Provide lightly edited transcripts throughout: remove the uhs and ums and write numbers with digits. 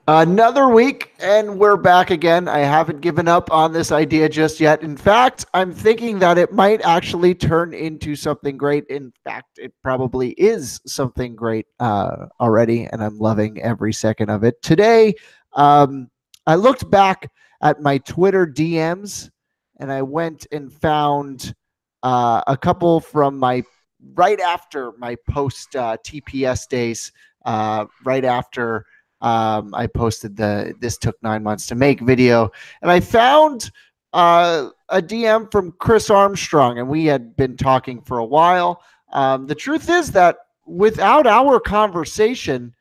Another week, and we're back again. I haven't given up on this idea just yet. In fact, I'm thinking that it might actually turn into something great. In fact, it probably is something great already, and I'm loving every second of it. Today, I looked back at my Twitter DMs, and I went and found a couple from my right after my post TPS days, right after I posted the "This took 9 months to make" video, and I found a DM from Chris Armstrong, and we had been talking for a while. The truth is that without our conversation,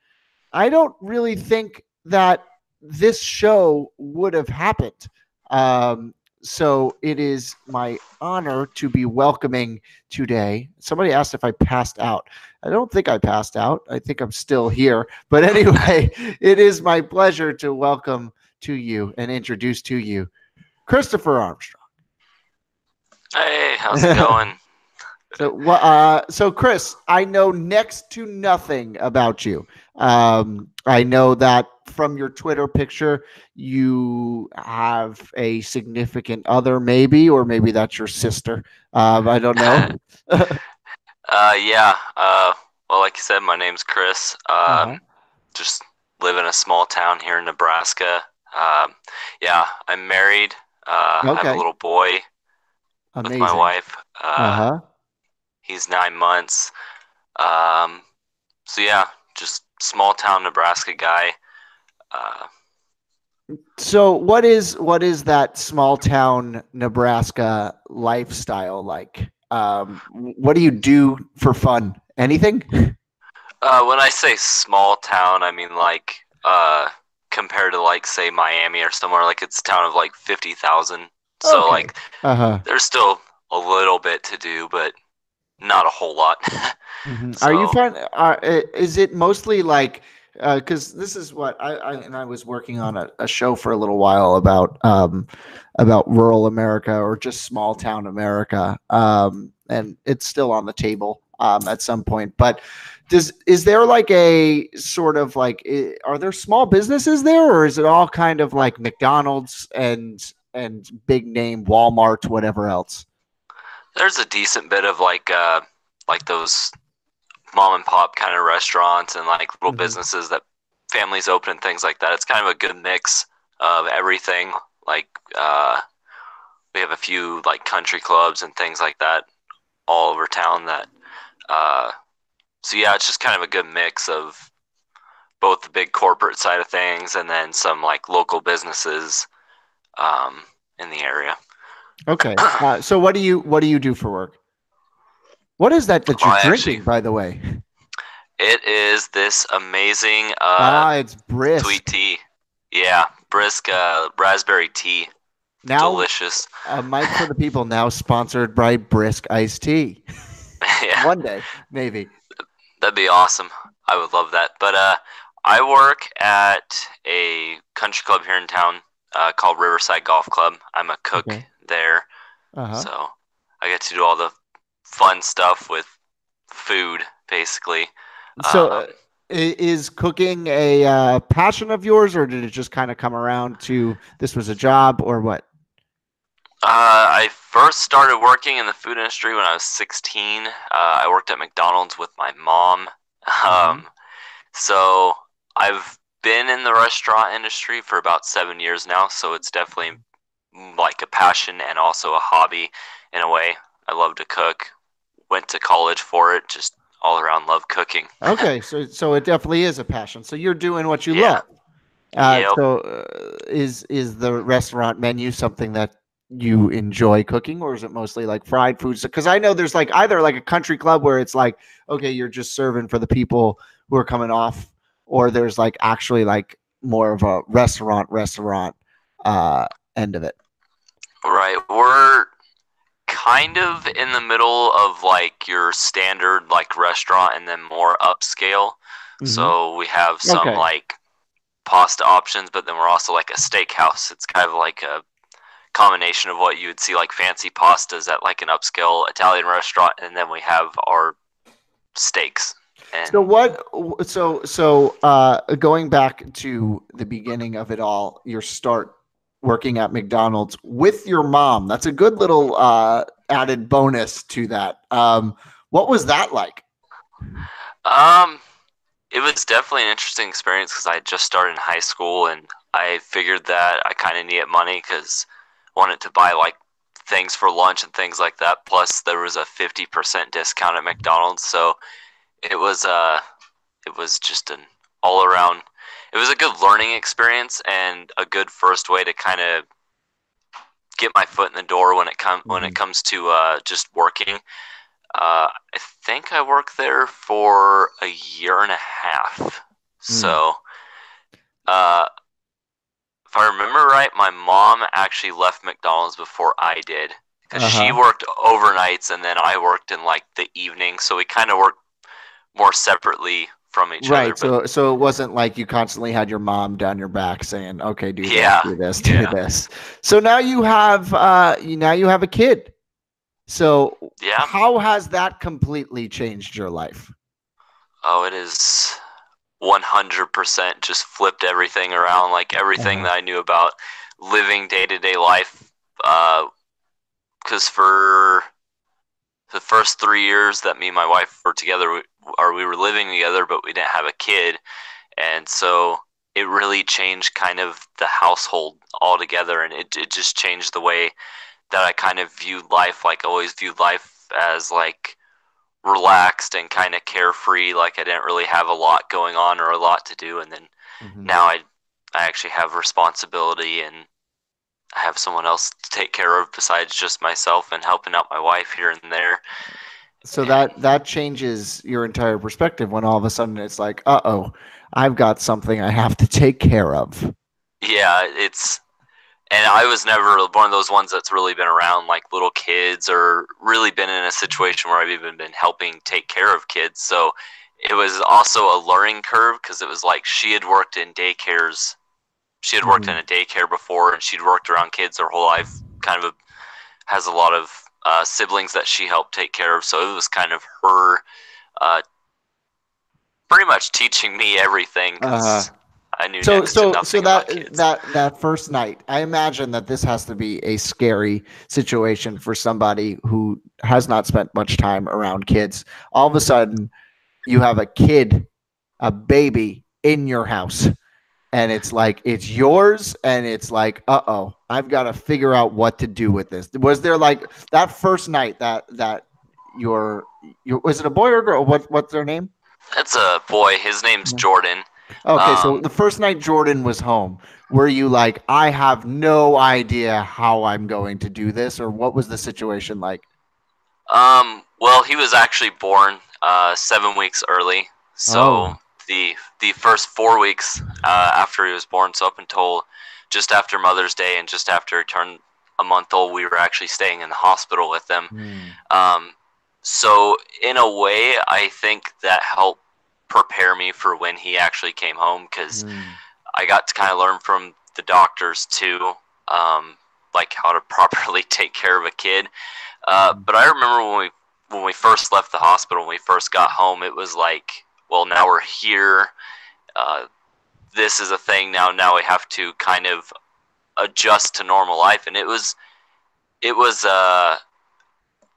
I don't really think that this show would have happened. Um, so it is my honor to be welcoming today. Somebody asked if I passed out. I don't think I passed out. I think I'm still here. But anyway, it is my pleasure to welcome to you and introduce to you Christopher Armstrong. Hey, how's it going? So Chris, I know next to nothing about you. I know that from your Twitter picture, you have a significant other, maybe, or maybe that's your sister. I don't know. Yeah. Well, like you said, my name's Chris. Just live in a small town here in Nebraska. Yeah, I'm married. I have a Okay. little boy with my Amazing. wife. Uh-huh. He's 9 months. So yeah, just small town Nebraska guy. Uh, So what is that small town Nebraska lifestyle like? What do you do for fun? Anything? when I say small town, I mean like compared to like say Miami or somewhere, like it's a town of like 50,000. So Okay. like Uh-huh. there's still a little bit to do, but not a whole lot. Are you So fun? Is it mostly like because this is what I was working on a show for a little while about rural America or just small town America, and it's still on the table at some point. But is there like a sort of like are there small businesses there, or is it all kind of like McDonald's and big name Walmart, whatever else? there's a decent bit of like those mom and pop kind of restaurants and like little Hmm. businesses that families open and things like that. It's kind of a good mix of everything. Like we have a few like country clubs and things like that all over town that uh so yeah, it's just kind of a good mix of both the big corporate side of things and then some like local businesses um in the area. Okay. So what do you do for work? What is that you're I actually drinking, by the way? It is this amazing It's brisk. sweet tea. Yeah, brisk raspberry tea. Now, Delicious. Mike for the people now sponsored by Brisk Iced Tea. Yeah, One day, maybe. that'd be awesome. I would love that. But I work at a country club here in town called Riverside Golf Club. I'm a cook Okay. there, Uh-huh. so I get to do all the fun stuff with food, basically. So, Um, is cooking a passion of yours, or did it just kind of come around to this was a job, or what? I first started working in the food industry when I was 16. I worked at McDonald's with my mom. Hmm. Um, so I've been in the restaurant industry for about 7 years now. So it's definitely like a passion and also a hobby in a way. I love to cook. Went to college for it. Just all around love cooking. Okay, so it definitely is a passion. So you're doing what you Yeah. love. Yep. Is the restaurant menu something that you enjoy cooking, or is it mostly like fried foods? Because I know there's like either like a country club where it's like, okay, you're just serving for the people who are coming off, or there's like actually like more of a restaurant uh, end of it. Right. We're kind of in the middle of like your standard like restaurant and then more upscale. Hmm. So we have some Okay. like pasta options, but then we're also like a steakhouse. It's kind of like a combination of what you would see like fancy pastas at like an upscale Italian restaurant, and then we have our steaks. So And what? Going back to the beginning of it all, your start working at McDonald's with your mom. That's a good little added bonus to that. What was that like? um, it was definitely an interesting experience because I had just started in high school and I figured that I kind of needed money because I wanted to buy like things for lunch and things like that. Plus, there was a 50% discount at McDonald's, so it was uh it was just an all around. It was a good learning experience and a good first way to kind of get my foot in the door when it Mhm. comes to just working. I think I worked there for a year and a half. Mm. So, uh, if I remember right, my mom actually left McDonald's before I did because she Uh-huh. worked overnights and then I worked in like the evening. So we kind of worked more separately from each other. Right. But So it wasn't like you constantly had your mom down your back saying, "Okay, do this, yeah, do this, do yeah, this." So now you have a kid. So yeah. how has that completely changed your life? Oh, it is 100% just flipped everything around. Like everything Uh-huh. that I knew about living day to day life. Because for the first 3 years that me and my wife were together, we were living together, but we didn't have a kid, and so it really changed kind of the household altogether, and it just changed the way that I kind of viewed life. Like always viewed life as like relaxed and kind of carefree. Like I didn't really have a lot going on or a lot to do, and then Mhm. now I actually have responsibility and I have someone else to take care of besides just myself and helping out my wife here and there. So And that changes your entire perspective when all of a sudden it's like, uh-oh, I've got something I have to take care of. yeah, it's and I was never one of those ones that's really been around like little kids or really been in a situation where I've even been helping take care of kids. So it was also a learning curve because it was like she had worked in daycares. She had worked in Mhm. a daycare before and she'd worked around kids her whole life. Kind of has a lot of siblings that she helped take care of. So it was kind of her uh, pretty much teaching me everything Uh-huh. because I knew So next to so so nothing about that kids. that first night, I imagine that this has to be a scary situation for somebody who has not spent much time around kids. All of a sudden, you have a kid, a baby in your house, and it's like it's yours, and it's like, uh-oh, I've got to figure out what to do with this. Was there like that first night that your was it a boy or a girl? What's their name? That's a boy. His name's Jordan. Okay, so Um, the first night Jordan was home, were you like, I have no idea how I'm going to do this, or what was the situation like? well, he was actually born 7 weeks early, so Oh. the first 4 weeks after he was born, so up until just after Mother's Day and just after he turned a month old, we were actually staying in the hospital with him. Hmm. Um, so in a way, I think that helped prepare me for when he actually came home because Hmm. I got to kind of learn from the doctors too, um, like how to properly take care of a kid. Hmm. But I remember when we first left the hospital, when we first got home, it was like, well, now we're here. Uh, this is a thing now. Now we have to kind of adjust to normal life, and it was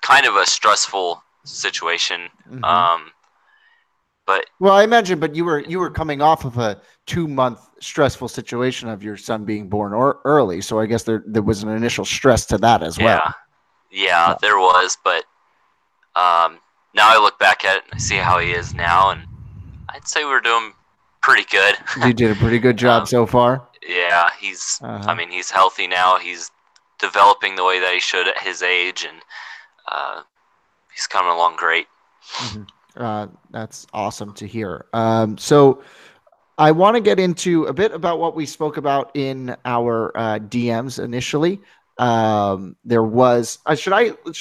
kind of a stressful situation. Hmm. Um, but Well, I imagine, but you were coming off of a 2 month stressful situation of your son being born early, so I guess there was an initial stress to that as well. yeah, yeah, Yeah. there was. But now I look back at it and I see how he is now, and I'd say we're doing pretty good. You did a pretty good job um, so far. yeah, I Uh-huh. mean, he's healthy now. He's developing the way that he should at his age, and uh, he's coming along great. Hmm. That's awesome to hear. So I want to get into a bit about what we spoke about in our DMs initially. There was should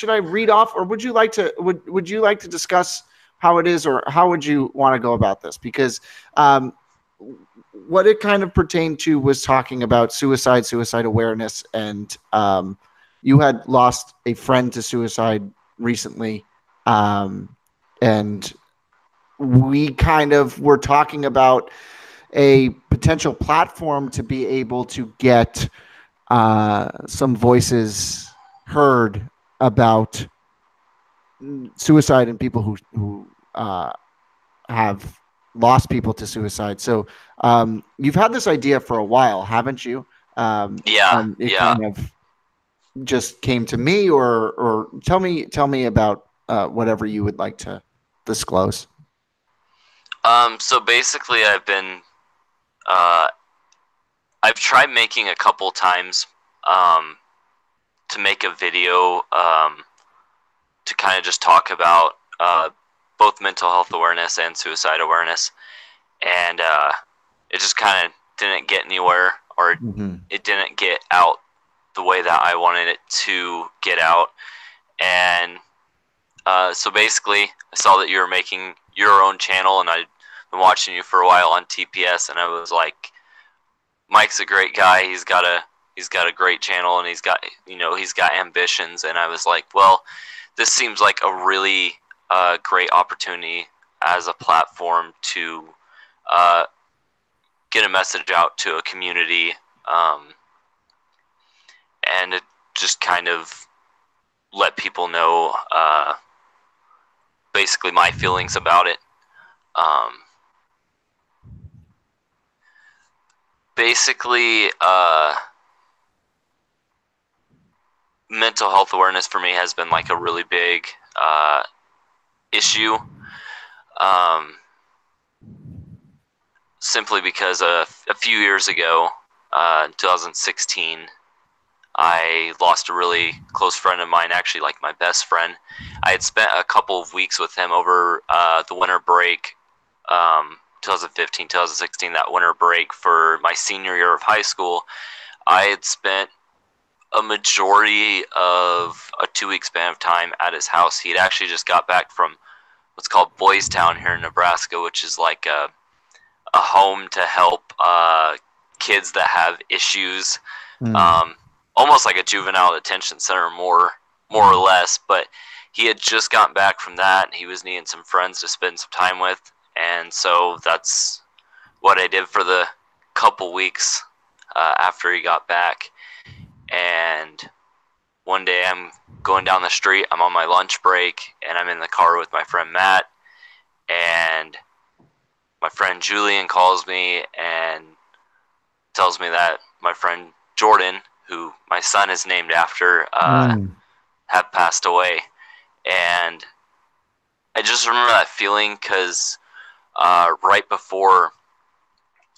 I read off, or would you like to discuss how it is, or how would you want to go about this? Because um, what it kind of pertained to was talking about suicide awareness, and you had lost a friend to suicide recently, um, and we kind of were talking about a potential platform to be able to get some voices heard about suicide and people who have lost people to suicide. So you've had this idea for a while, haven't you? Yeah, And it yeah. kind of just came to me, or tell me about whatever you would like to disclose. So basically, uh, I've tried making a couple times um, to make a video to kind of just talk about both mental health awareness and suicide awareness, and it just kind of didn't get anywhere, or Mm-hmm. it didn't get out the way that I wanted it to get out. And so basically, I saw that you were making your own channel, and I'd been watching you for a while on TPS, and I was like, Mike's a great guy. He's got a great channel, and he's got ambitions. And I was like, well, this seems like a really great opportunity as a platform to uh, get a message out to a community, and it just kind of let people know basically my feelings about it. Um, basically, mental health awareness for me has been like a really big issue. Um, simply because a few years ago, in 2016, I lost a really close friend of mine, actually, like my best friend. I had spent a couple of weeks with him over the winter break, 2015, 2016, that winter break for my senior year of high school. I had spent a majority of a 2 week span of time at his house. He had actually just got back from what's called Boys Town here in Nebraska, which is like a home to help kids that have issues, um, almost like a juvenile detention center, more or less. But he had just gotten back from that, and he was needing some friends to spend some time with, and so that's what I did for the couple weeks after he got back. And one day I'm going down the street, I'm on my lunch break, and I'm in the car with my friend Matt, and my friend Julian calls me and tells me that my friend Jordan, who my son is named after, have passed away. And I just remember that feeling because right before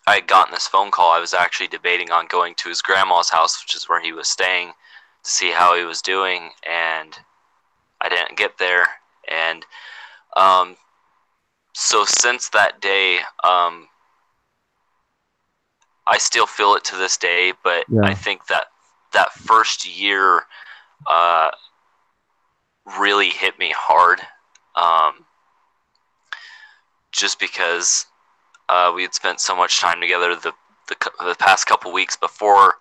I had gotten this phone call, I was actually debating on going to his grandma's house, which is where he was staying, to see how he was doing, and I didn't get there. And so since that day, I still feel it to this day, but I think that first year really hit me hard, just because we had spent so much time together the past couple weeks before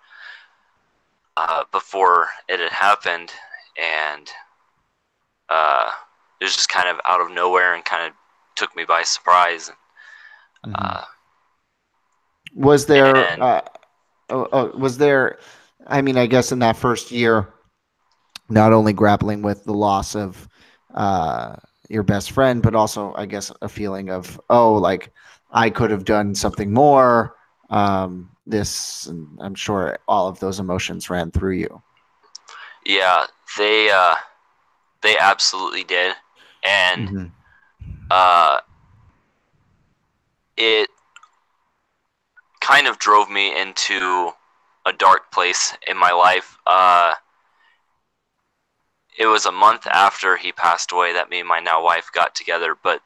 it had happened, and it was just kind of out of nowhere and kind of took me by surprise. Was there And was there, I mean, I guess in that first year, not only grappling with the loss of uh, your best friend, but also, I guess, a feeling of, oh, like I could have done something more. This, and I'm sure all of those emotions ran through you. yeah, they absolutely did, and Mm-hmm. it kind of drove me into a dark place in my life. It was a month after he passed away that me and my now wife got together, but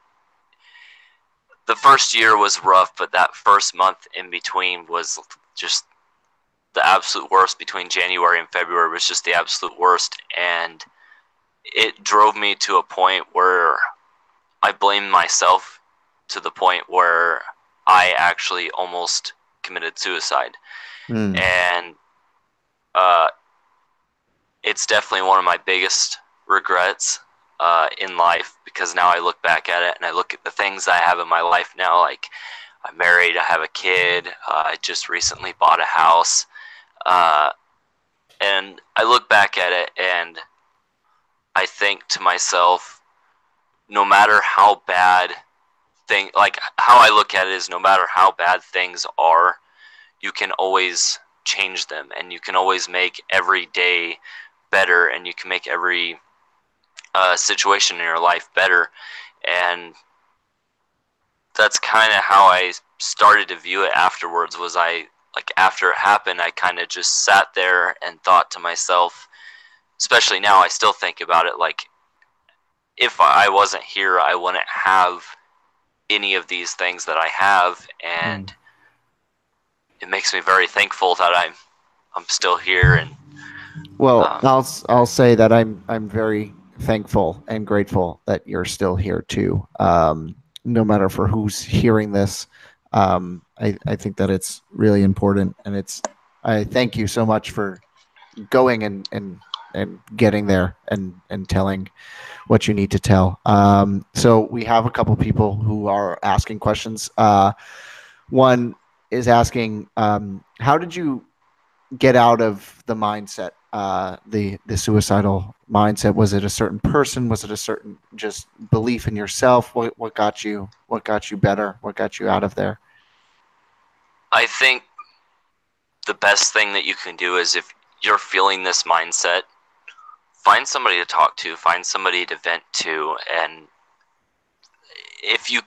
the first year was rough, but that first month in between was just the absolute worst. Between January and February was just the absolute worst, and it drove me to a point where I blamed myself, to the point where I actually almost committed suicide. And it's definitely one of my biggest regrets, in life, because now I look back at it and I look at the things I have in my life now. Like, I'm married, I have a kid, I just recently bought a house, and I look back at it and I think to myself, no matter how bad like how I look at it is, no matter how bad things are, you can always change them, and you can always make every day better, and you can make every situation in your life better. And that's kind of how I started to view it afterwards. Was I, like, after it happened, I kind of just sat there and thought to myself, especially now I still think about it, like, if I wasn't here, I wouldn't have any of these things that I have, and it makes me very thankful that I'm still here. And Well, I'll say that I'm very thankful and grateful that you're still here too. No matter for who's hearing this, I think that it's really important, and I thank you so much for going and getting there and telling what you need to tell. So we have a couple people who are asking questions. One is asking, how did you get out of the mindset, the suicidal mindset? Was it a certain person? Was it a certain just belief in yourself? What got you better? What got you out of there? I think the best thing that you can do is, if you're feeling this mindset, find somebody to talk to, find somebody to vent to, and if you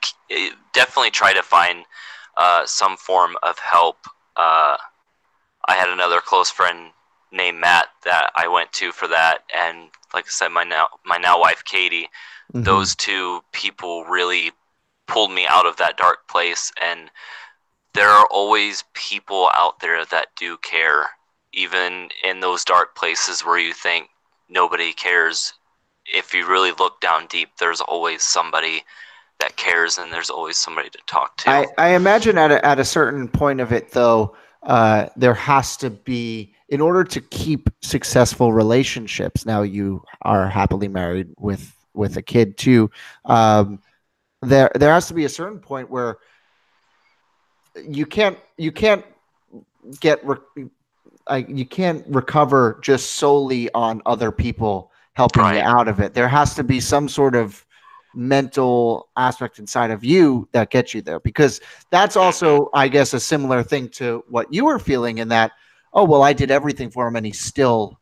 definitely try to find some form of help. I had another close friend named Matt that I went to for that, and like I said, my now wife Katie. Mm-hmm. Those two people really pulled me out of that dark place, and there are always people out there that do care, even in those dark places where you think nobody cares. If you really look down deep, there's always somebody that cares, and there's always somebody to talk to. I imagine at a certain point of it, though, there has to be, in order to keep successful relationships. Now you are happily married with a kid too. There has to be a certain point where you can't get you can't recover just solely on other people helping you out of it. There has to be some sort of mental aspect inside of you that gets you there, because that's also, I guess, a similar thing to what you were feeling, in that, oh, well, I did everything for him and he still,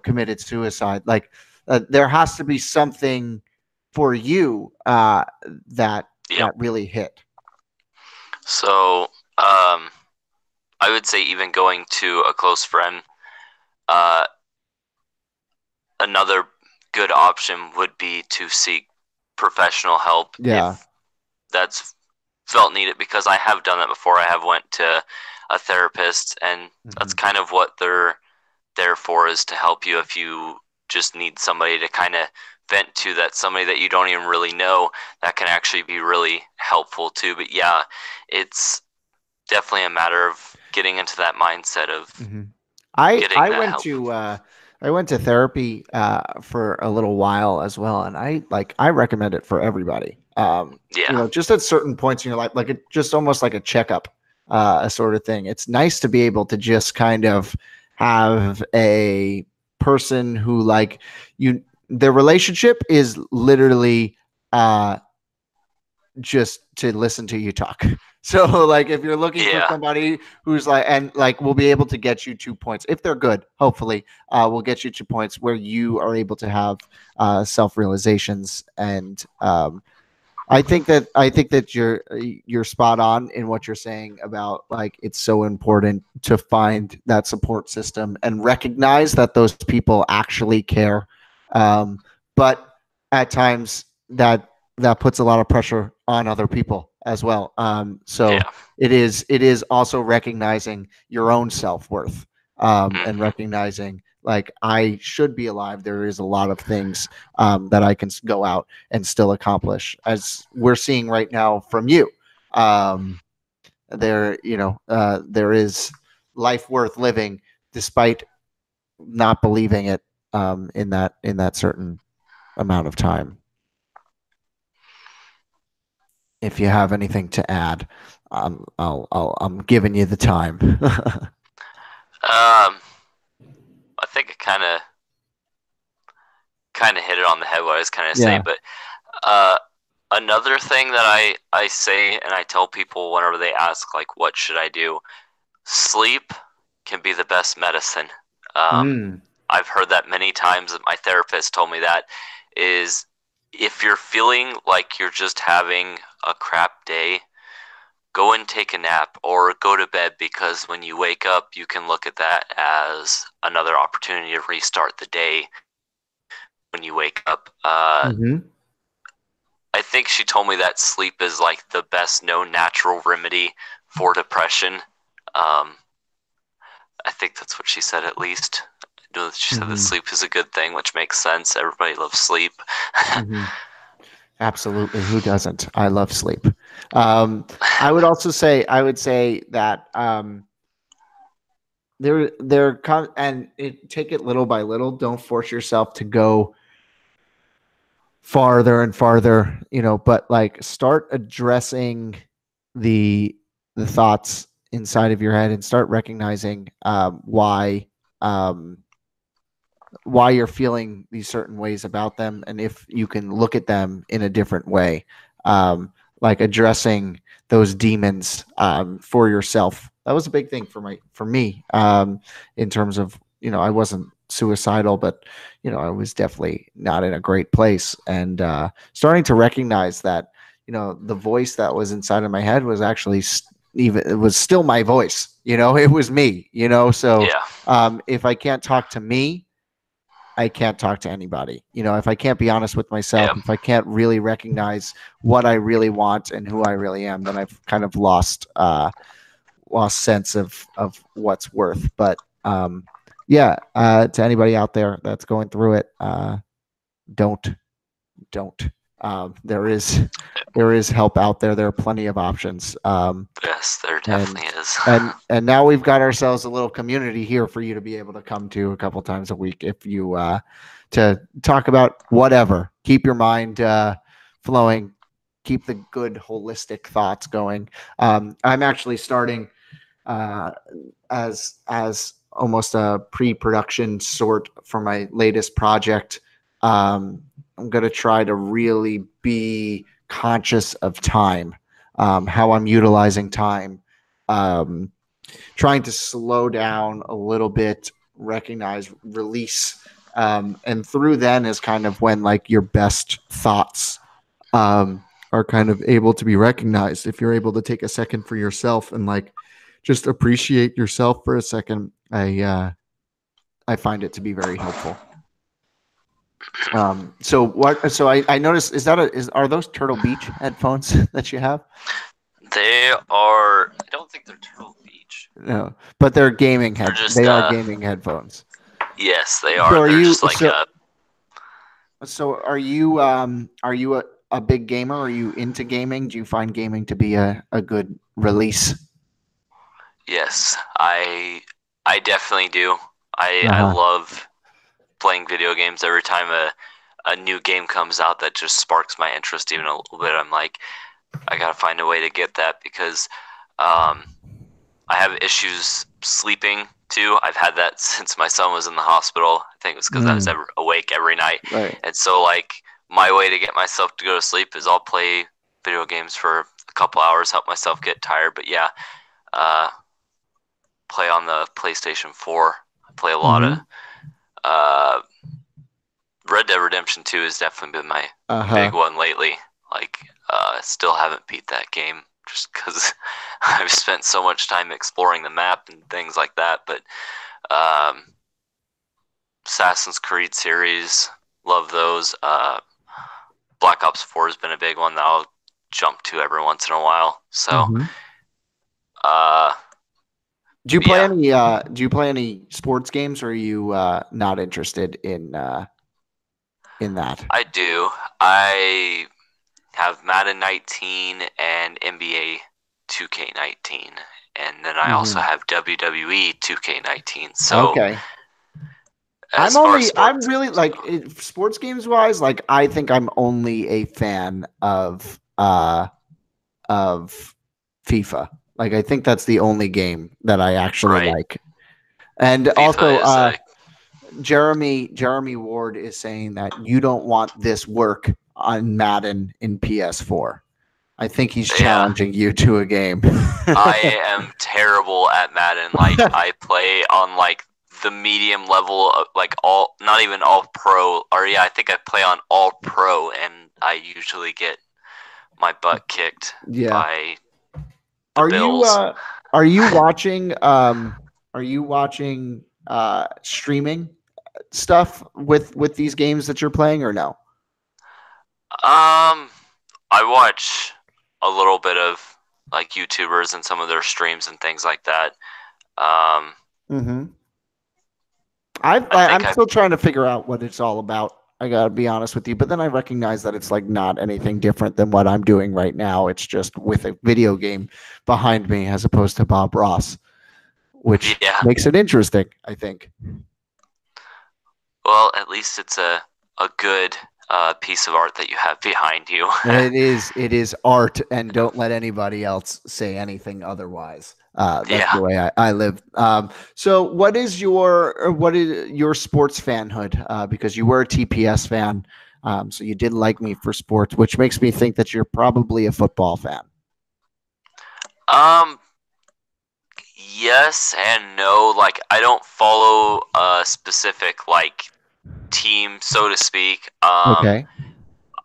committed suicide. Like, there has to be something for you that really hit. So I would say, even going to a close friend, another good option would be to seek professional help. Yeah. If that's felt needed, because I have done that before. I have went to a therapist, and that's kind of what they're there for, is to help you if you just need somebody to kind of vent to, that somebody that you don't even really know, that can actually be really helpful too. But yeah, it's definitely a matter of getting into that mindset of I went to therapy for a little while as well, and I recommend it for everybody. Just at certain points in your life, like just almost like a checkup, a sort of thing. It's nice to be able to just kind of have a person who, like, their relationship is literally just to listen to you talk. So, like, if you're looking for somebody who's we'll be able to get you 2 points if they're good. Hopefully, we'll get you 2 points where you are able to have self-realizations. And I think that you're spot on in what you're saying about, like, it's so important to find that support system and recognize that those people actually care. But at times that puts a lot of pressure on other people as well. It is also recognizing your own self-worth, and recognizing, like, I should be alive. There is a lot of things that I can go out and still accomplish, as we're seeing right now from you. There is life worth living despite not believing it in that certain amount of time. If you have anything to add, I'm giving you the time. Um, I think it kind of hit it on the head what I was kind of saying, Yeah. but another thing that I say and I tell people whenever they ask like what should I do, sleep can be the best medicine. Um, Mm. I've heard that many times. My therapist told me that is if you're feeling like you're just having a crap day, go and take a nap or go to bed, because when you wake up, you can look at that as another opportunity to restart the day when you wake up. Mm-hmm. I think she told me that sleep is like the best known natural remedy for depression. Um, I think that's what she said, at least. I know that she said that Mm-hmm. sleep is a good thing, which makes sense. Everybody loves sleep. Mm-hmm. Absolutely. Who doesn't? I love sleep. Um, I would say that and take it little by little. Don't force yourself to go farther and farther, but like start addressing the thoughts inside of your head and start recognizing um, why you're feeling these certain ways about them, and if you can look at them in a different way, like addressing those demons for yourself. That was a big thing for me, in terms of, I wasn't suicidal, but I was definitely not in a great place, and starting to recognize that the voice that was inside of my head was actually even it was still my voice. It was me. So Yeah, if I can't talk to me, I can't talk to anybody. If I can't be honest with myself, yeah, if I can't really recognize what I really want and who I really am, then I've kind of lost sense of what's worth. But yeah, to anybody out there that's going through it, don't don't. There is help out there. There are plenty of options. yes, there and definitely is. and now we've got ourselves a little community here for you to be able to come to a couple times a week if you to talk about whatever. Keep your mind flowing, keep the good holistic thoughts going. I'm actually starting uh, as almost a pre-production sort for my latest project. I'm going to try to really be conscious of time, how I'm utilizing time, um, trying to slow down a little bit, recognize, release, and through then is kind of when like your best thoughts are kind of able to be recognized. If you're able to take a second for yourself and like just appreciate yourself for a second, I find it to be very helpful. So I noticed, are those Turtle Beach headphones that you have? They are. I don't think they're Turtle Beach. No, but They're just. they are gaming headphones. Yes, they So are. are They're you just like so a. so are you a big gamer? Are you into gaming? Do you find gaming to be a good release? Yes, I definitely do. I Uh-huh. love playing video games. Every time a new game comes out that just sparks my interest even a little bit, I'm like, I gotta find a way to get that, because um, I have issues sleeping too. I've had that since my son was in the hospital. I think it was because I was Mm, awake every night, right. and so like my way to get myself to go to sleep is I'll play video games for a couple hours, help myself get tired. But yeah, uh, play on the PlayStation 4. I play a lot of Mm-hmm. uh, Red Dead Redemption 2 has definitely been my big Uh-huh. one lately. Like, still haven't beat that game just because I've spent so much time exploring the map and things like that. But um, Assassin's Creed series, love those. Black Ops 4 has been a big one that I'll jump to every once in a while. So, Mm-hmm. uh, yeah, Do you play any sports games, or are you not interested in that? I do. I have Madden 19 and NBA 2K19, and then I also Mm-hmm. have WWE 2K19. So Okay. as far as I'm sports really games like go. sports games wise, like I think I'm only a fan of FIFA. Like I think that's the only game that I actually Right. like. And also FIFA is a Jeremy Ward is saying that you don't want this work on Madden in PS4. I think he's yeah. challenging you to a game. I am terrible at Madden. Like I play on like the medium level, of, like all, not even all pro, or yeah, I think I play on all pro, and I usually get my butt kicked Yeah. by the Are you Bills. uh are you watching streaming stuff with these games that you're playing or no? I watch a little bit of like YouTubers and some of their streams and things like that. Um, Mm-hmm. I think I'm I still trying to figure out what it's all about. I gotta be honest with you, but then I recognize that it's like not anything different than what I'm doing right now. It's just with a video game behind me as opposed to Bob Ross, which yeah. makes it interesting, I think. Well, at least it's a good piece of art that you have behind you. It is art, and don't let anybody else say anything otherwise. That's yeah. the way I live. So, what is your sports fanhood? Because you were a TPS fan, so you did like me for sports, which makes me think that you're probably a football fan. Um. Yes and no. Like I don't follow a specific like team, so to speak. Okay.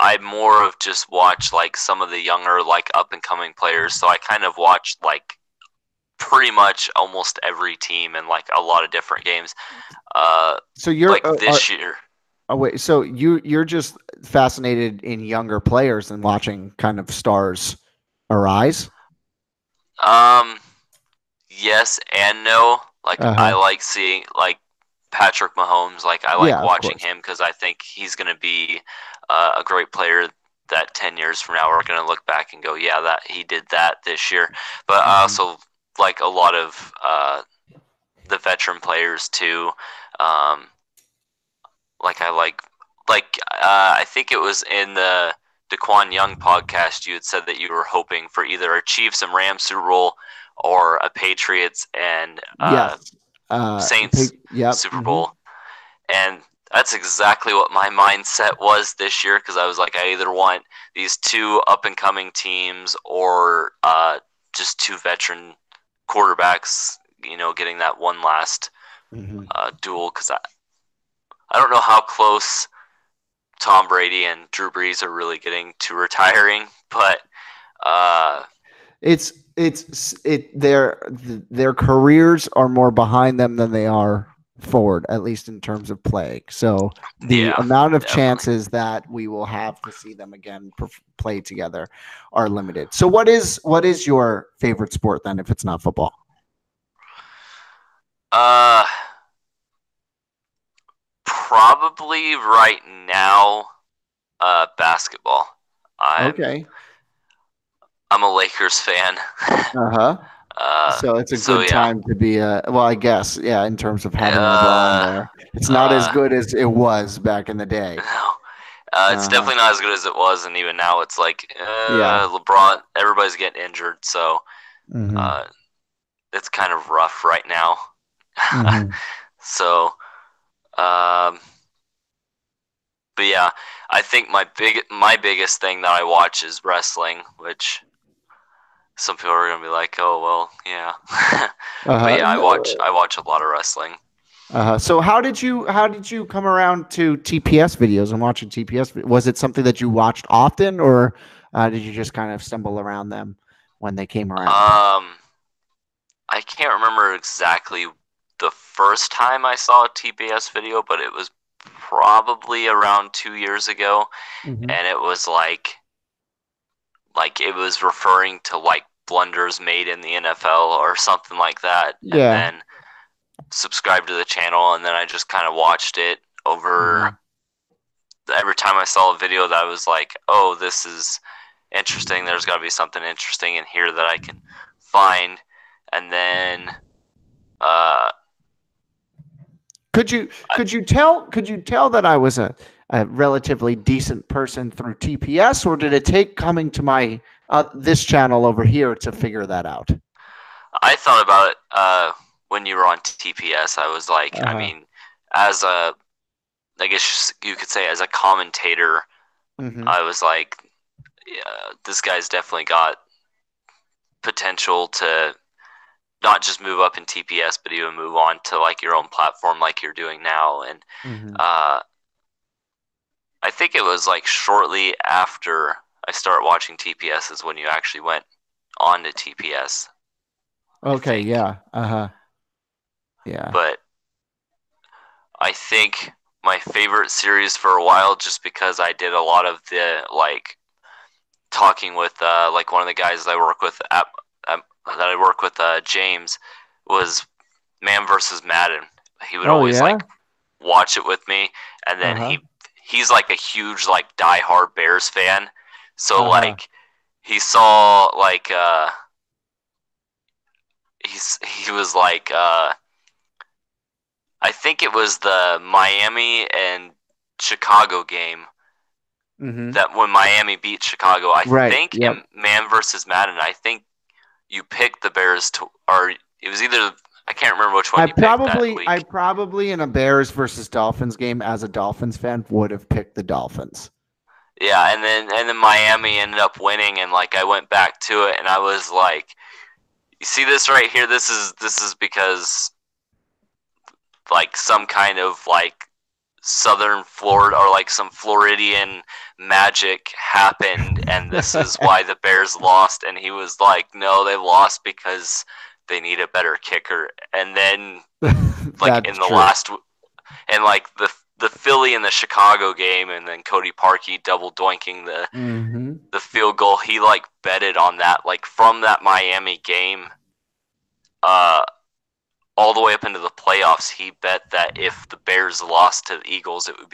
I more of just watch like some of the younger like up and coming players. So I kind of watched like pretty much almost every team and like a lot of different games. Uh, So you're like this year. oh wait, so you're just fascinated in younger players and watching kind of stars arise. Um, yes and no. Like Uh I huh. like seeing like Patrick Mahomes. Like I like Yeah, of watching course. him because I think he's going to be a great player. That 10 years from now, we're going to look back and go, yeah, that he did that this year. But I Mhm. also like a lot of the veteran players too. Um, like I like I think it was in the Daquan Young podcast. You had said that you were hoping for either a Chiefs and Rams Super Bowl or a Patriots and Yes. Saints Yep. Super Bowl, and that's exactly what my mindset was this year because I was like, I either want these two up and coming teams or just two veteran quarterbacks, getting that one last Hmm. duel because I don't know how close Tom Brady and Drew Brees are really getting to retiring, but uh, Their careers are more behind them than they are forward, at least in terms of play. So the yeah, amount of definitely. chances that we will have to see them again play together are limited. So what is your favorite sport then if it's not football? Uh, Probably right now, basketball. I'm Okay. I'm a Lakers fan. Uh-huh. So it's a So good yeah. time to be well, I guess, yeah, in terms of having LeBron Uh, there. It's not as uh, good as it was back in the day. no. It's Uh-huh. definitely not as good as it was, and even now, it's like Yeah. LeBron. Everybody's getting injured, so Hmm. uh, it's kind of rough right now. Hmm. so, um, but yeah, I think my biggest thing that I watch is wrestling, which some people are gonna be like, "Oh well, yeah," but Uh-huh. yeah, I watch a lot of wrestling. So how did you come around to TPS videos and watching TPS? Was it something that you watched often, or did you just kind of stumble around them when they came around? Um, I can't remember exactly the first time I saw a TPS video, but it was probably around 2 years ago, Hmm. and it was like it was referring to like blunders made in the NFL or something like that, and Yeah. then subscribed to the channel, and then I just kind of watched it over. Hmm. Every time I saw a video that I was like, oh, this is interesting. There's got to be something interesting in here that I can find, and then uh, Could you tell that I was a relatively decent person through TPS, or did it take coming to my this channel over here to figure that out? I thought about it when you were on TPS. I was like, I Uh-huh. mean, as a, I guess you could say, as a commentator, Mm-hmm. I was like, yeah, this guy's definitely got potential to not just move up in TPS, but even move on to like your own platform, like you're doing now. And Mm-hmm. uh, I think it was like shortly after I started watching TPS is when you actually went on to TPS. I Okay. think, Yeah. Uh-huh. Yeah. but I think my favorite series for a while, just because I did a lot of the like talking with like one of the guys that I work with James, was Man versus Madden. He would Oh always yeah. like watch it with me, and then Uh-huh. he's like a huge like diehard Bears fan. So Uh-huh. like he saw like he was like I think it was the Miami and Chicago game, Mm-hmm. that when Miami beat Chicago. I Right. think Yep. in Man versus Madden, I think you picked the Bears to, or it was either, I can't remember which one I you picked that probably I week. probably in a Bears versus Dolphins game as a Dolphins fan would have picked the Dolphins. Yeah, and then Miami ended up winning, and like I went back to it, and I was like, you see this right here? This is because like some kind of like southern Florida or like some Floridian magic happened, and this is why the Bears lost. And he was like, no, they lost because they need a better kicker. And then like That's in the true. last, and like the Philly and the Chicago game, and then Cody Parkey double doinking Mm-hmm. the field goal. He like betted on that, like from that Miami game, uh, all the way up into the playoffs. He bet that if the Bears lost to the Eagles, it would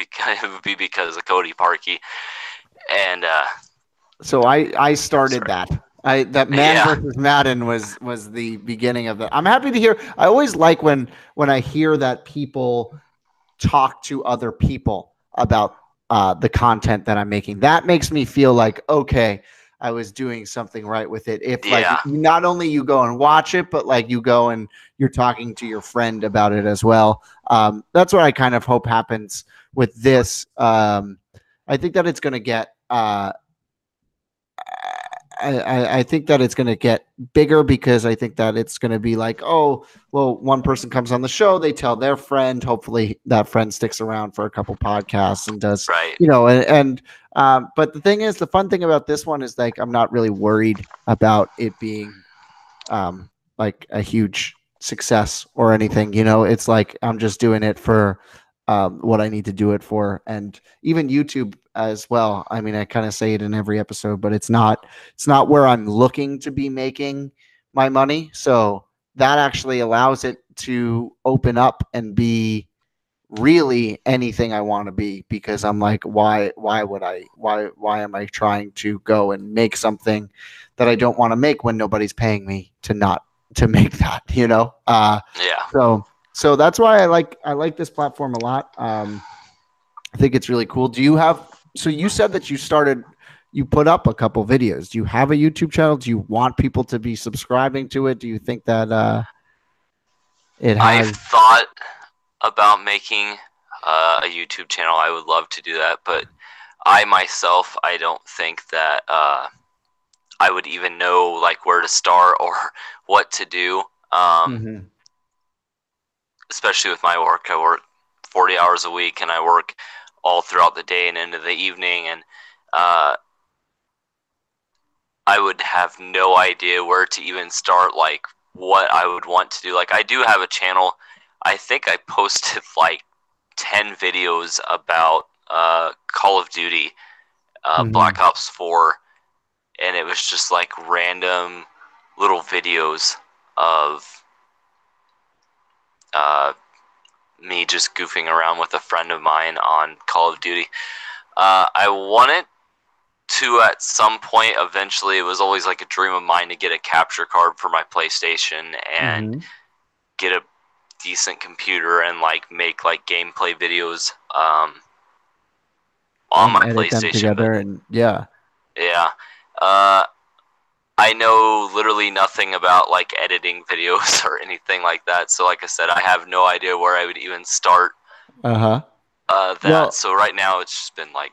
be because of Cody Parkey. And So I started sorry, that. I that Man yeah, versus Madden was the beginning of it. I'm happy to hear. I always like when I hear that people talk to other people about the content that I'm making. That makes me feel like, okay, I was doing something right with it. If like yeah, not only you go and watch it, but like you go and you're talking to your friend about it as well. That's what I kind of hope happens with this. I think that it's going to get. I think that it's going to get bigger because I think that it's going to be like, oh, well, one person comes on the show, they tell their friend. Hopefully, that friend sticks around for a couple podcasts and does, right, but the thing is, the fun thing about this one is like I'm not really worried about it being like a huge success or anything. It's like I'm just doing it for what I need to do it for, and even YouTube as well. I mean, I kind of say it in every episode, but it's not where I'm looking to be making my money. So that actually allows it to open up and be really anything I want to be, because I'm like, why am I trying to go and make something that I don't want to make when nobody's paying me to not to make that. yeah. So that's why I like this platform a lot. I think it's really cool. Do you have so you said that you put up a couple videos. Do you have a YouTube channel? Do you want people to be subscribing to it? Do you think that it I've has thought about making a YouTube channel. I would love to do that, but I myself, I don't think that I would even know like where to start or what to do. Mhm. Especially with my work, I work 40 hours a week, and I work all throughout the day and into the evening, and uh, I would have no idea where to even start, like what I would want to do. Like I do have a channel. I think I posted like 10 videos about Call of Duty, Mhm. Black Ops 4, and it was just like random little videos of uh, me just goofing around with a friend of mine on Call of Duty. I wanted to at some point eventually. It was always like a dream of mine to get a capture card for my PlayStation and Mhm. get a decent computer and like make like gameplay videos on my edit them PlayStation. together, But and yeah. yeah, uh, I know literally nothing about like editing videos or anything like that. So like I said, I have no idea where I would even start Uh-huh. that. Well, So right now it's just been like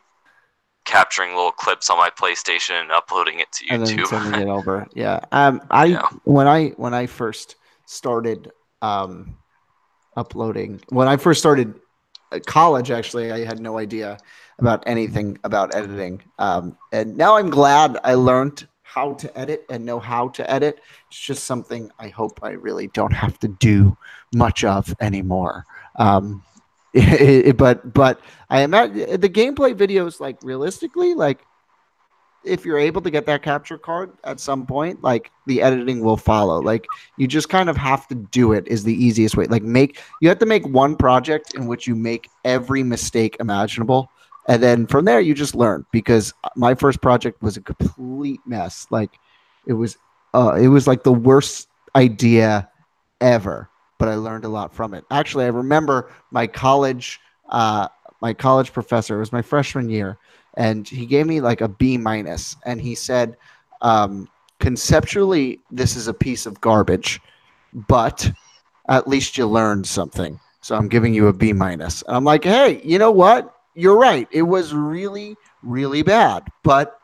capturing little clips on my PlayStation and uploading it to and then YouTube. sending it over. Yeah. I Yeah. when I first started uploading, when I first started college, actually, I had no idea about anything about editing. And now I'm glad I learned how to edit and know how to edit. It's just something I hope I really don't have to do much of anymore. But I am at the gameplay videos, like realistically, like if you're able to get that capture card at some point, like the editing will follow. Like you just kind of have to do it is the easiest way. Like you have to make one project in which you make every mistake imaginable. And then from there you just learn, because my first project was a complete mess. Like it was like the worst idea ever, but I learned a lot from it. Actually, I remember my college professor, it was my freshman year, and he gave me like a B minus, and he said, conceptually, this is a piece of garbage, but at least you learned something. So I'm giving you a B minus. And I'm like, hey, you know what? You're right. It was really, really bad, but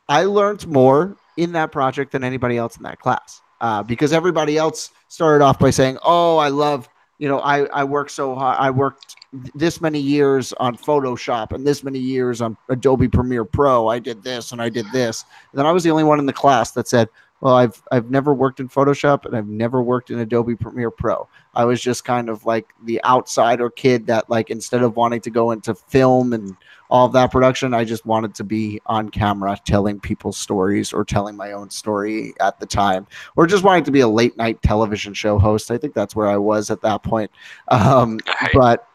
I learned more in that project than anybody else in that class, because everybody else started off by saying, "Oh, I love, I worked so hard. I worked this many years on Photoshop and this many years on Adobe Premiere Pro. I did this and I did this." And then I was the only one in the class that said, "Well, I've never worked in Photoshop and I've never worked in Adobe Premiere Pro. I was just kind of like the outsider kid that, like, instead of wanting to go into film and all of that production, I just wanted to be on camera telling people's stories or telling my own story at the time, or just wanting to be a late night television show host." I think that's where I was at that point. Right. But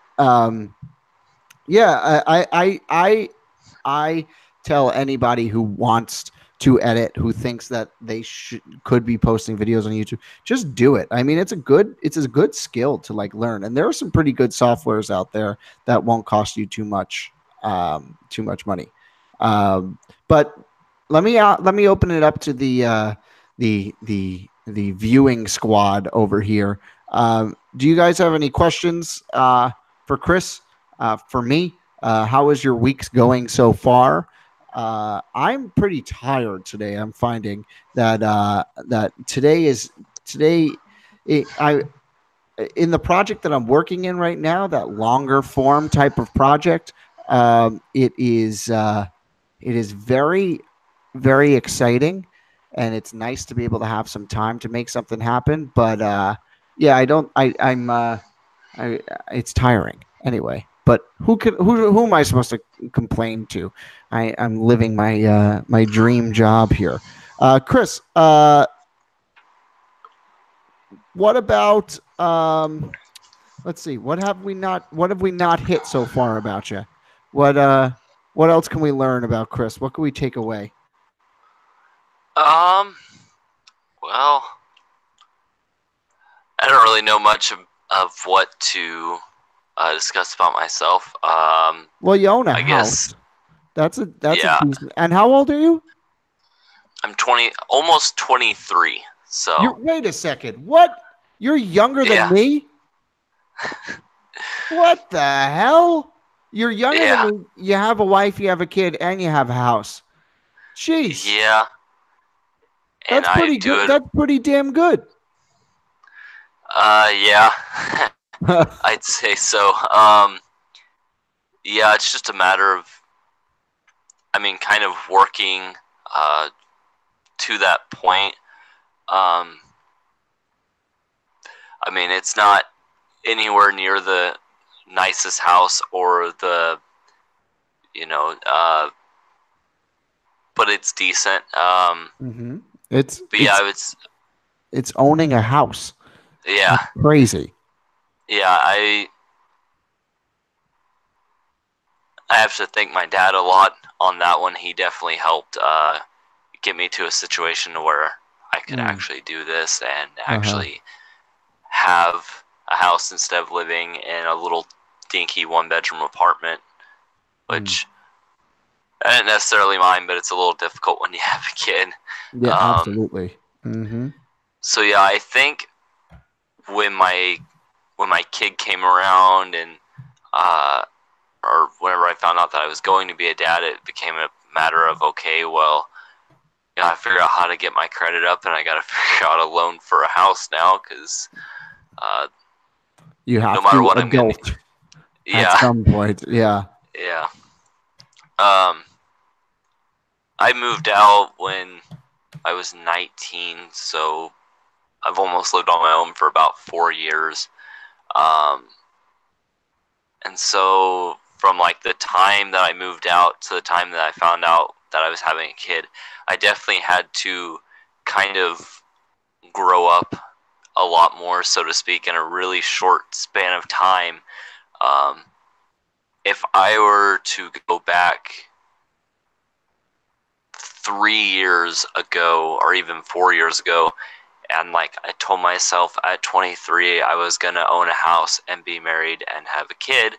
yeah, I tell anybody who wants to edit, who thinks that they could be posting videos on YouTube, just do it. I mean, it's a good skill to like learn, and there are some pretty good softwares out there that won't cost you too much money. But let me open it up to the viewing squad over here. Do you guys have any questions for Chris? For me, how is your weeks going so far? I'm pretty tired today. I'm finding that today. I in the project that I'm working in right now, that longer form type of project, it is very, very exciting, and it's nice to be able to have some time to make something happen. But yeah, I don't. It's tiring anyway. But who am I supposed to complain to? I'm living my dream job here. Chris, what about let's see, what have we not hit so far about you? What what else can we learn about Chris? What can we take away? Well, I don't really know much of what to discuss about myself. Well, you own a I house. guess, That's a yeah, decent. And how old are you? I'm 20, almost 23. So, Wait a second. What? You're younger than yeah, me? What the hell? You're younger than yeah, me. You have a wife, you have a kid, and you have a house. Jeez. yeah, and That's I pretty do good. it. That's pretty damn good. Yeah, I'd say so. Yeah, it's just a matter of, I mean, kind of working uh, to that point. Um, I mean, it's not anywhere near the nicest house or the, you know, but it's decent. Mm-hmm. It's But it's yeah, it's owning a house. yeah, That's crazy. yeah. I have to thank my dad a lot on that one. He definitely helped get me to a situation where I could Mm. actually do this and Uh-huh. actually have a a house instead of living in a little dinky 1-bedroom apartment, which I didn't necessarily mind, but it's a little difficult when you have a kid. Yeah, absolutely. So yeah, I think when my kid came around and or whenever I found out that I was going to be a dad, it became a matter of, okay, well, I gotta figure out how to get my credit up, and I gotta figure out a loan for a house now, because you have no matter to what I'm gonna, adult yeah, at some point. Yeah. yeah. I moved out when I was 19, so I've almost lived on my own for about 4 years. And so from like the time that I moved out to the time that I found out that I was having a kid, I definitely had to kind of grow up a lot more, so to speak, in a really short span of time. If I were to go back 3 years ago or even 4 years ago, and like I told myself at 23 I was gonna own a house and be married and have a kid,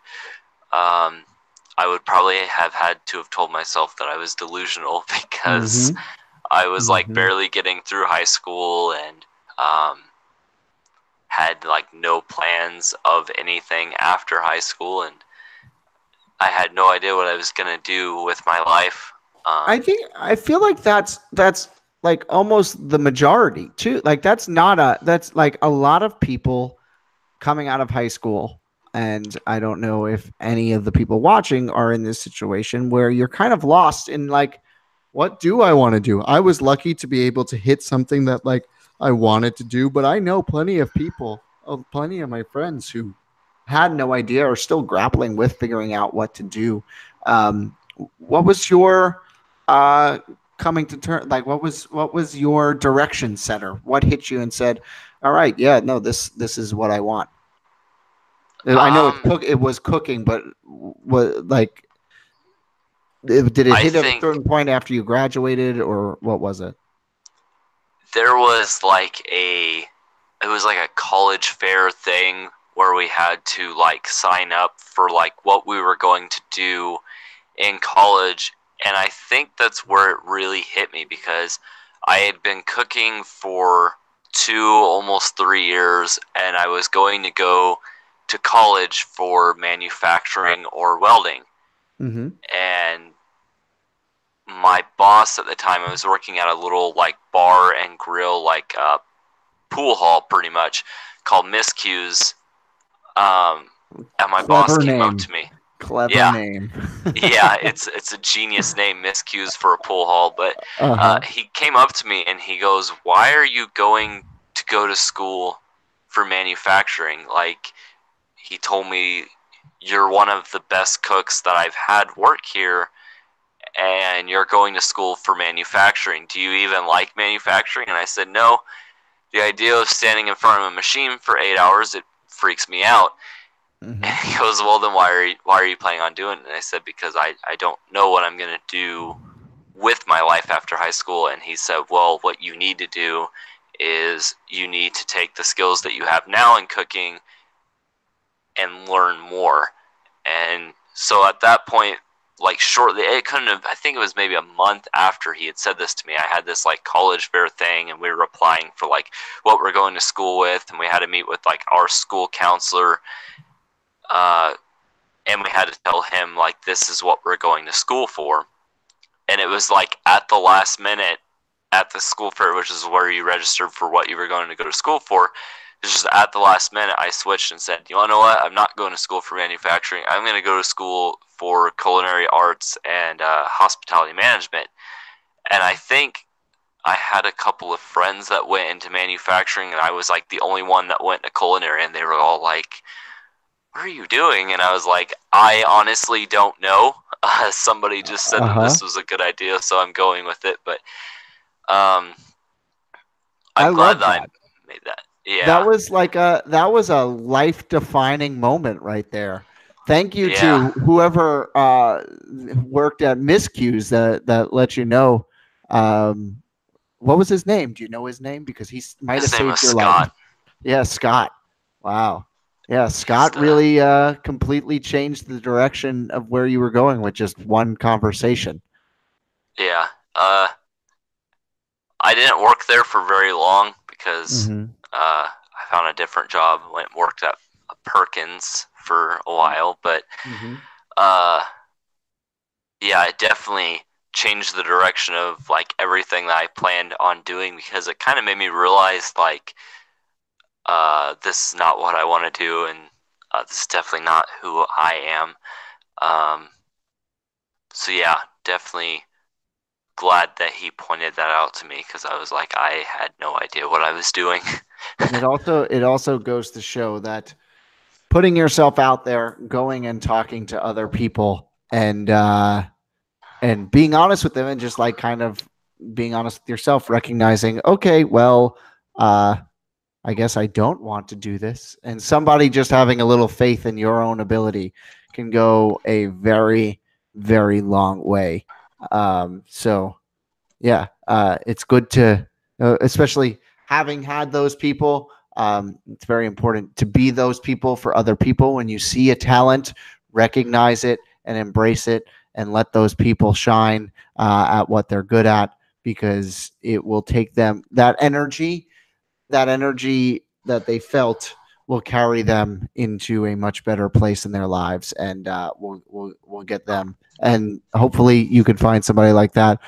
I would probably have had to have told myself that I was delusional, because I was like barely getting through high school and had like no plans of anything after high school, and I had no idea what I was gonna do with my life. I feel like that's like almost the majority too. Like that's like a lot of people coming out of high school, and I don't know if any of the people watching are in this situation where you're kind of lost in like, what do I want to do? I was lucky to be able to hit something that like I wanted to do, but I know plenty of people, plenty of my friends who had no idea or still grappling with figuring out what to do. What was your uh, coming to term? Like, what was your direction setter? What hit you and said, "All right, yeah, no, this is what I want." I know it was cooking, but what like did it I hit at a think certain point after you graduated, or what was it? there was like it was like a college fair thing where we had to like sign up for like what we were going to do in college, and I think that's where it really hit me, because I had been cooking for 2, almost 3 years, and I was going to go to college for manufacturing or welding. And my boss at the time, I was working at a little like bar and grill, like pool hall pretty much, called Miscues. And my boss came up to me. Clever name. Yeah, it's a genius name, Miscues, for a pool hall. But he came up to me and he goes, "Why are you going to go to school for manufacturing?" Like, he told me, "You're one of the best cooks that I've had work here, and you're going to school for manufacturing. Do you even like manufacturing?" And I said, "No. The idea of standing in front of a machine for 8 hours, it freaks me out." And he goes, "Well, then why are you planning on doing it?" And I said, "Because I don't know what I'm going to do with my life after high school." And he said, "Well, what you need to do is you need to take the skills that you have now in cooking and learn more." And so at that point, like shortly, it couldn't have, I think it was maybe a month after he had said this to me, I had this like college fair thing, and we were applying for like what we're going to school with, and we had to meet with like our school counselor, and we had to tell him like, this is what we're going to school for. And it was like at the last minute at the school fair, which is where you registered for what you were going to go to school for. It's just at the last minute I switched and said, "You want to know what? I'm not going to school for manufacturing. I'm going to go to school for culinary arts and hospitality management." And I think I had a couple of friends that went into manufacturing, and I was like the only one that went to culinary, and they were all like, "What are you doing?" And I was like, "I honestly don't know. Somebody just said that this was a good idea, so I'm going with it." But I'm glad that I made that. Yeah. That was like that was a life-defining moment right there. Thank you to whoever worked at Miscues that let you know. What was his name? Do you know his name? Because he might have saved your life. Scott. Yeah, Scott. Wow. Yeah, Scott Just really completely changed the direction of where you were going with just one conversation. yeah. I didn't work there for very long because Mm-hmm. I found a different job. Went and worked at Perkins for a while, but Mm-hmm. uh, yeah, it definitely changed the direction of like everything that I planned on doing because it kind of made me realize like this is not what I want to do, and this is definitely not who I am. Um, so yeah, definitely glad that he pointed that out to me because I was like, I had no idea what I was doing. It also goes to show that putting yourself out there, going and talking to other people, and being honest with them, and just like kind of being honest with yourself, recognizing, okay, well, uh, I guess I don't want to do this, and somebody just having a little faith in your own ability can go a very, very long way. So yeah, it's good to, especially having had those people. It's very important to be those people for other people. When you see a talent, recognize it and embrace it, and let those people shine at what they're good at, because it will take them that energy that they felt will carry them into a much better place in their lives, and we'll get them. And hopefully, you can find somebody like that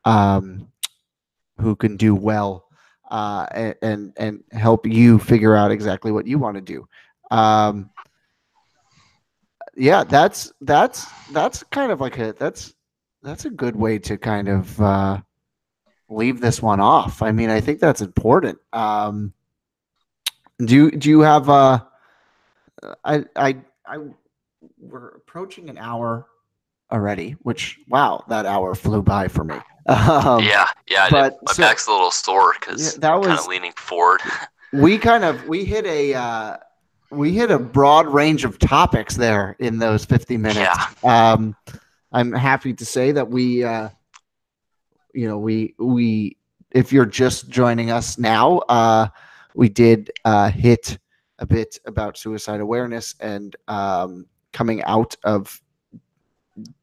um, who can do well, and help you figure out exactly what you want to do. Um, yeah, that's kind of like that's a good way to kind of leave this one off. I mean, I think that's important. Do you have I we're approaching an hour already, which, wow, that hour flew by for me. Yeah, yeah. But My so back's a little sore yeah, because that I'm kind of was leaning forward. we hit a broad range of topics there in those 50 minutes. Yeah. I'm happy to say that we if you're just joining us now, we did hit a bit about suicide awareness and coming out of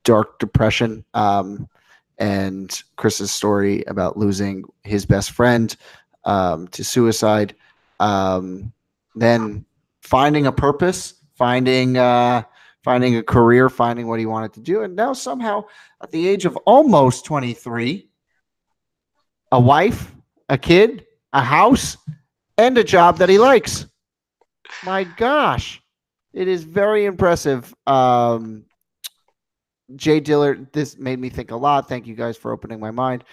dark depression, and Chris's story about losing his best friend to suicide, um, then finding a purpose, finding a career, finding what he wanted to do, and now somehow at the age of almost 23, a wife, a kid, a house, and a job that he likes. My gosh, it is very impressive. Jay Dillard, this made me think a lot. Thank you guys for opening my mind.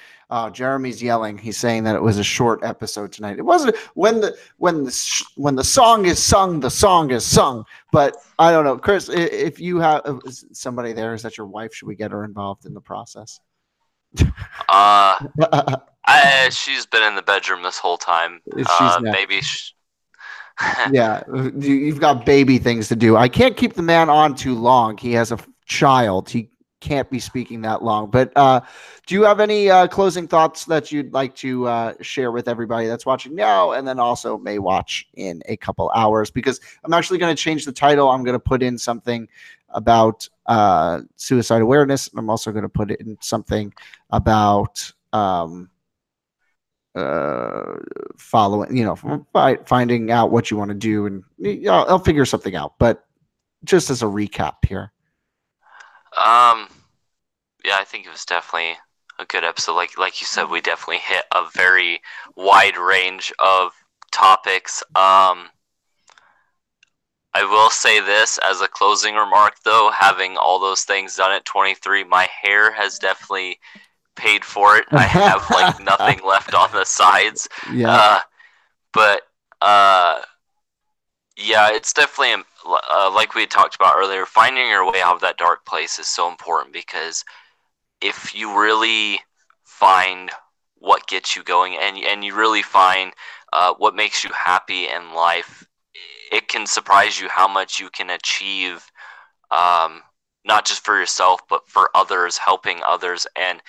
Jeremy's yelling. He's saying that it was a short episode tonight. It wasn't. When the song is sung, the song is sung. But I don't know, Chris. If you have somebody there, is that your wife? Should we get her involved in the process? Uh, she's been in the bedroom this whole time. She's not. Maybe. Yeah, you've got baby things to do. I can't keep the man on too long. He has a child. He can't be speaking that long. But do you have any closing thoughts that you'd like to share with everybody that's watching now, and then also may watch in a couple hours? Because I'm actually going to change the title. I'm going to put in something about suicide awareness. And I'm also going to put in something about uh following, finding out what you want to do, and I'll figure something out. But just as a recap here. um, yeah, I think it was definitely a good episode. Like you said, we definitely hit a very wide range of topics. I will say this as a closing remark, though, having all those things done at 23, my hair has definitely paid for it. I have like nothing left on the sides. Yeah. But yeah, it's definitely like we had talked about earlier. Finding your way out of that dark place is so important because if you really find what gets you going, and you really find what makes you happy in life, it can surprise you how much you can achieve, not just for yourself but for others, helping others. And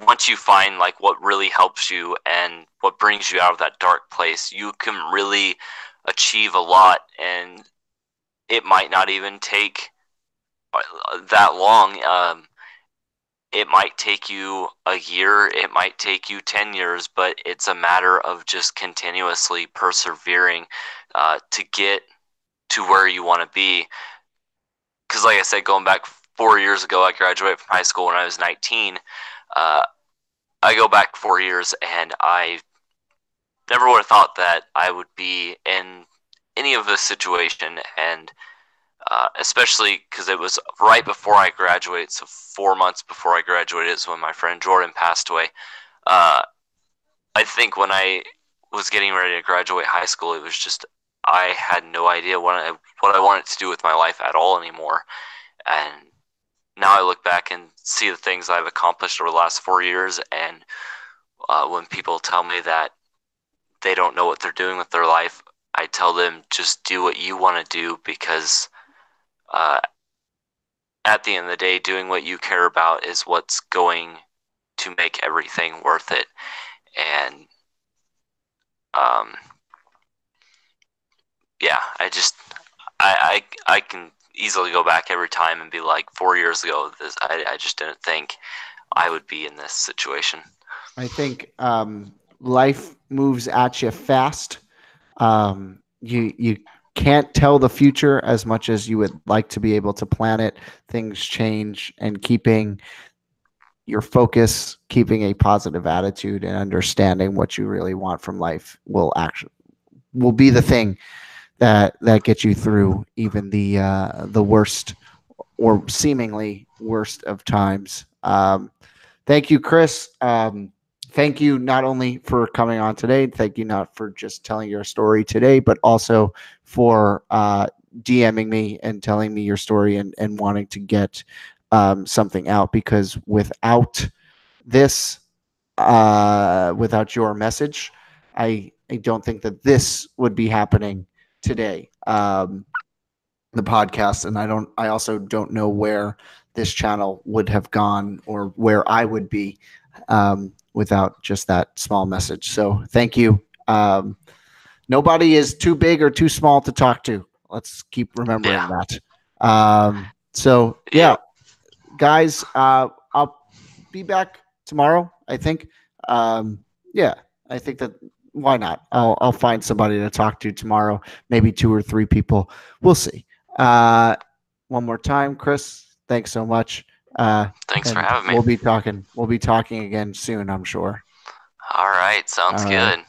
once you find like what really helps you and what brings you out of that dark place, you can really achieve a lot, and it might not even take that long. It might take you a year, it might take you 10 years, but it's a matter of just continuously persevering to get to where you want to be. Because, like I said, going back 4 years ago, I graduated from high school when I was 19. Uh, I go back 4 years, and I never would have thought that I would be in any of this situation. And especially because it was right before I graduated, so 4 months before I graduated is when my friend Jordan passed away. Uh, I think when I was getting ready to graduate high school, it was just I had no idea what I wanted to do with my life at all anymore. And now I look back and see the things I've accomplished over the last 4 years. And when people tell me that they don't know what they're doing with their life, I tell them just do what you want to do, because uh, at the end of the day, doing what you care about is what's going to make everything worth it. And um, yeah, I can easily go back every time and be like, 4 years ago, I just didn't think I would be in this situation. I think life moves at you fast. You can't tell the future as much as you would like to be able to plan it. Things change, and keeping your focus, keeping a positive attitude, and understanding what you really want from life will be the thing that gets you through even the worst or seemingly worst of times. Thank you, Chris. Thank you not only for coming on today, thank you not for just telling your story today, but also for DMing me and telling me your story, and wanting to get something out, because without this, without your message, I don't think that this would be happening today. The podcast, and I also don't know where this channel would have gone, or where I would be without just that small message. So thank you. Nobody is too big or too small to talk to. Let's keep remembering that. So yeah, guys, I'll be back tomorrow, I think. Yeah, I think that, why not? I'll find somebody to talk to tomorrow, maybe 2 or 3 people. We'll see. One more time, Chris, thanks so much. Thanks for having me. We'll be talking again soon, I'm sure. All right, sounds good.